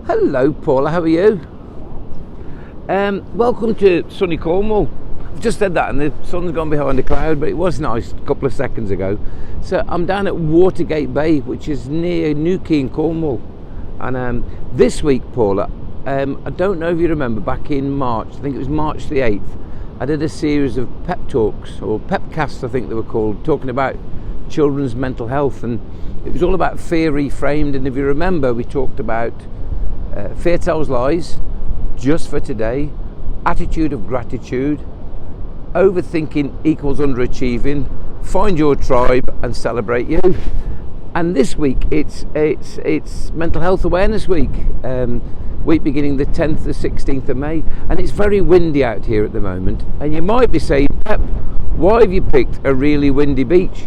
Hello Paula, how are you? Welcome to sunny Cornwall. I've just said that and the sun's gone behind a cloud, but it was nice a couple of seconds ago. So I'm down at Watergate Bay, which is near Newquay in Cornwall. And this week, Paula, I don't know if you remember, back in March, I think it was March the 8th, I did a series of pep talks, or pepcasts I think they were called, talking about children's mental health, and it was all about fear reframed. And if you remember, we talked about fear tells lies, just for today, attitude of gratitude, overthinking equals underachieving, find your tribe and celebrate you. And this week it's Mental Health Awareness Week, week beginning the 10th to 16th of May, and it's very windy out here at the moment. And you might be saying, Pep, why have you picked a really windy beach?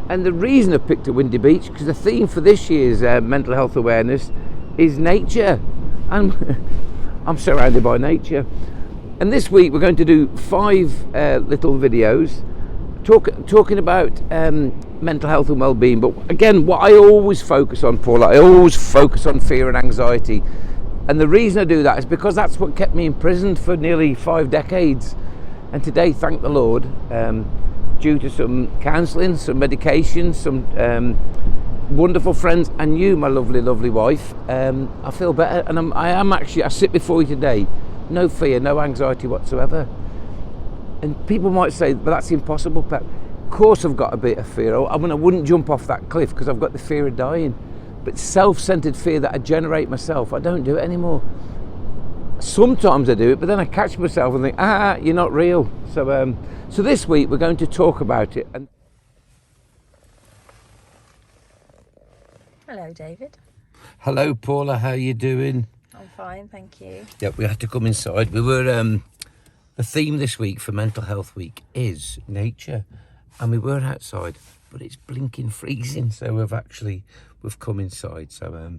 And the reason I've picked a windy beach, because the theme for this year's mental health awareness is nature, and I'm surrounded by nature. And this week we're going to do 5 little videos talking about mental health and well-being. But again, what I always focus on, Paula, I always focus on fear and anxiety. And the reason I do that is because that's what kept me imprisoned for nearly 5 decades. And today, thank the Lord, due to some counselling, some medication, some wonderful friends, and you, my lovely wife, I feel better. And I sit before you today, no fear, no anxiety whatsoever. And people might say, but that's impossible, Pep. Of course I've got a bit of fear. I wouldn't jump off that cliff because I've got the fear of dying. But self-centered fear that I generate myself, I don't do it anymore. Sometimes I do it, but then I catch myself and think, you're not real. So this week we're going to talk about it. And hello, David. hello, Paula. How are you doing? I'm fine, thank you. Yep, we had to come inside. We were the theme this week for Mental Health Week is nature, and we were outside, but it's blinking freezing. So we've come inside. So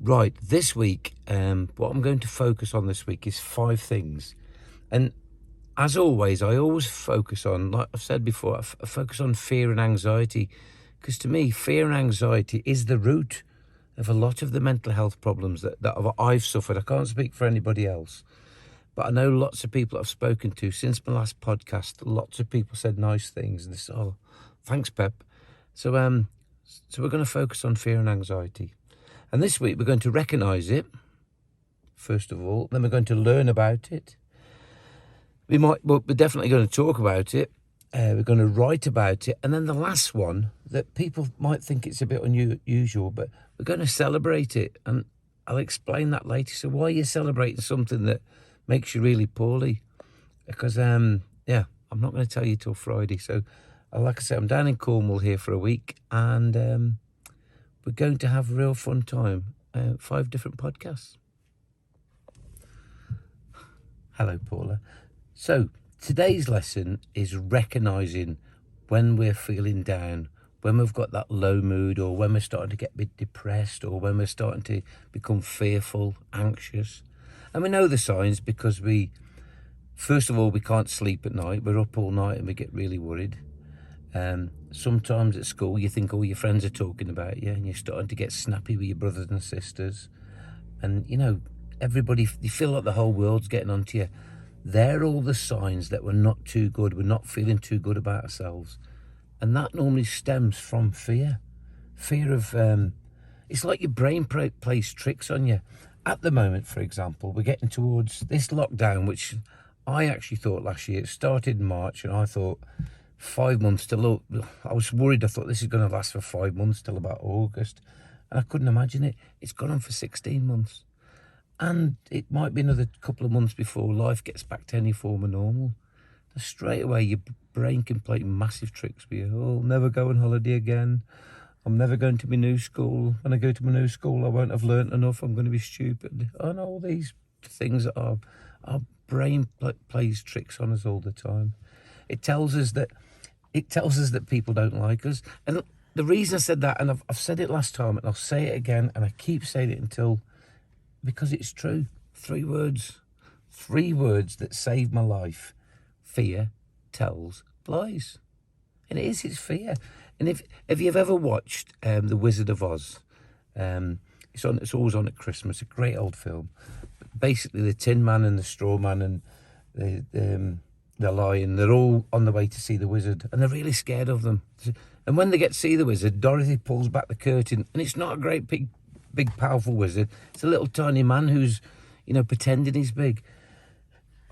right, this week, what I'm going to focus on this week is 5 things, and as always, I always focus on, like I've said before, I focus on fear and anxiety, because to me, fear and anxiety is the root of a lot of the mental health problems that I've suffered. I can't speak for anybody else, but I know lots of people I've spoken to since my last podcast. Lots of people said nice things, and they said, "Oh, thanks, Pep." So we're going to focus on fear and anxiety, and this week we're going to recognise it first of all. Then we're going to learn about it. We're definitely going to talk about it. We're going to write about it. And then the last one, that people might think it's a bit unusual, but we're going to celebrate it. And I'll explain that later. So why are you celebrating something that makes you really poorly? Because, I'm not going to tell you till Friday. So, like I said, I'm down in Cornwall here for a week, and we're going to have a real fun time. 5 different podcasts. Hello, Paula. So today's lesson is recognising when we're feeling down, when we've got that low mood, or when we're starting to get a bit depressed, or when we're starting to become fearful, anxious. And we know the signs because first of all, we can't sleep at night. We're up all night and we get really worried. Sometimes at school, you think all your friends are talking about you, and you're starting to get snappy with your brothers and sisters. And, everybody, you feel like the whole world's getting onto you. They're all the signs that we're not too good. We're not feeling too good about ourselves. And that normally stems from fear. Fear of, it's like your brain plays tricks on you. At the moment, for example, we're getting towards this lockdown, which I actually thought last year, it started in March, and I thought 5 months till, I was worried. I thought this is going to last for 5 months till about August. And I couldn't imagine it. It's gone on for 16 months. And it might be another couple of months before life gets back to any form of normal. So straight away, your brain can play massive tricks with you. Oh, I'll never go on holiday again. I'm never going to my new school. When I go to my new school, I won't have learnt enough. I'm going to be stupid. And all these things that our brain plays tricks on us all the time. It tells us that people don't like us. And the reason I said that, and I've said it last time, and I'll say it again, and I keep saying it because it's true. 3 words that saved my life. Fear tells lies. And it's fear. And if you've ever watched The Wizard of Oz, It's always on at Christmas. A great old film. Basically, the Tin Man and the Straw Man and the Lion, they're all on the way to see the wizard, and they're really scared of them. And when they get to see the wizard, Dorothy pulls back the curtain, and it's not a great big powerful wizard. It's a little tiny man who's, pretending he's big.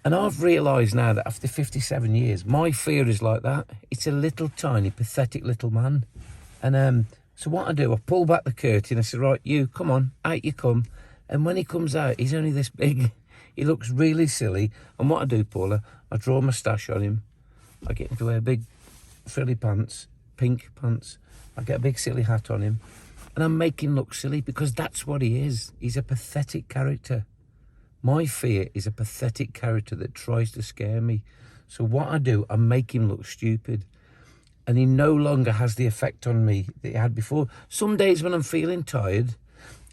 And I've realised now that after 57 years, my fear is like that. It's a little tiny, pathetic little man. And so what I do, I pull back the curtain. I say, right, you, come on, out you come. And when he comes out, he's only this big. He looks really silly. And what I do, Paula, I draw a moustache on him. I get him to wear big frilly pants, pink pants. I get a big silly hat on him. And I make him look silly because that's what he is. He's a pathetic character. My fear is a pathetic character that tries to scare me. So what I do, I make him look stupid. And he no longer has the effect on me that he had before. Some days when I'm feeling tired,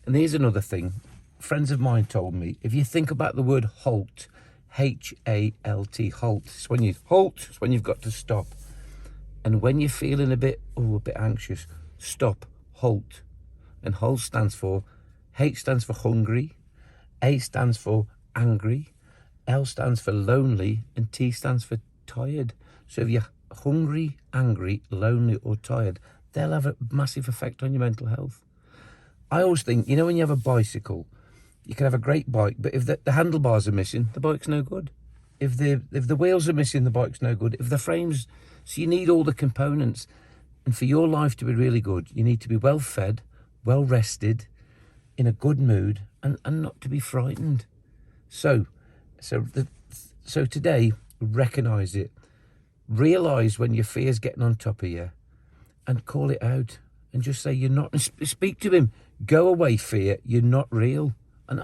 and here's another thing. Friends of mine told me, if you think about the word halt, H-A-L-T, halt. It's when you've got to stop. And when you're feeling a bit anxious, stop, halt. And halt stands for, H stands for hungry, A stands for angry, L stands for lonely, and T stands for tired. So if you're hungry, angry, lonely or tired, they'll have a massive effect on your mental health. I always think, when you have a bicycle, you can have a great bike, but if the handlebars are missing, the bike's no good. If the wheels are missing, the bike's no good. If the frames, so you need all the components. And for your life to be really good, you need to be well fed, well rested, in a good mood, and not to be frightened. So today, recognise it. Realise when your fear's getting on top of you, and call it out, and just say you're not. Speak to him. Go away, fear. You're not real. And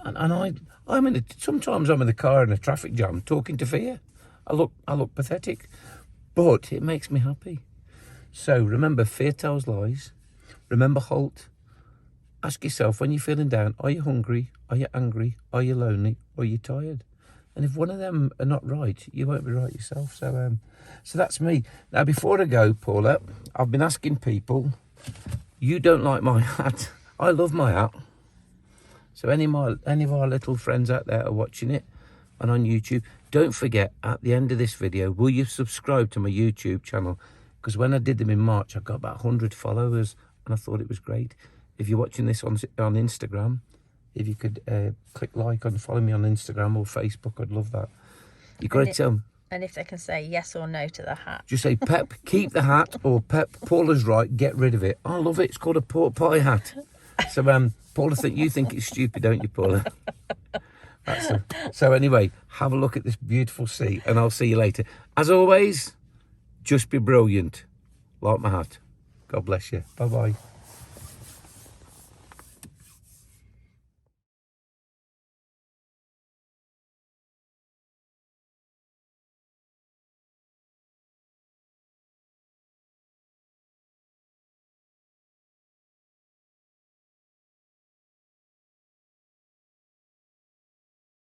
sometimes I'm in the car in a traffic jam talking to fear. I look pathetic, but it makes me happy. So remember, fear tells lies. Remember, halt. Ask yourself when you're feeling down, are you hungry? Are you angry? Are you lonely? Or are you tired? And if one of them are not right, you won't be right yourself. So that's me. Now, before I go, Paula, I've been asking people, you don't like my hat. I love my hat. So any of our little friends out there are watching it and on YouTube, don't forget, at the end of this video, will you subscribe to my YouTube channel? Because when I did them in March, I got about 100 followers, and I thought it was great. If you're watching this on Instagram, if you could click like and follow me on Instagram or Facebook, I'd love that. You've got to tell them. And if they can say yes or no to the hat. Just say, Pep, keep the hat, or Pep, Paula's right, get rid of it. I love it. It's called a pork pie hat. So, Paula, you think it's stupid, don't you, Paula? So anyway, have a look at this beautiful sea, and I'll see you later. As always, just be brilliant, like my hat. God bless you. Bye-bye.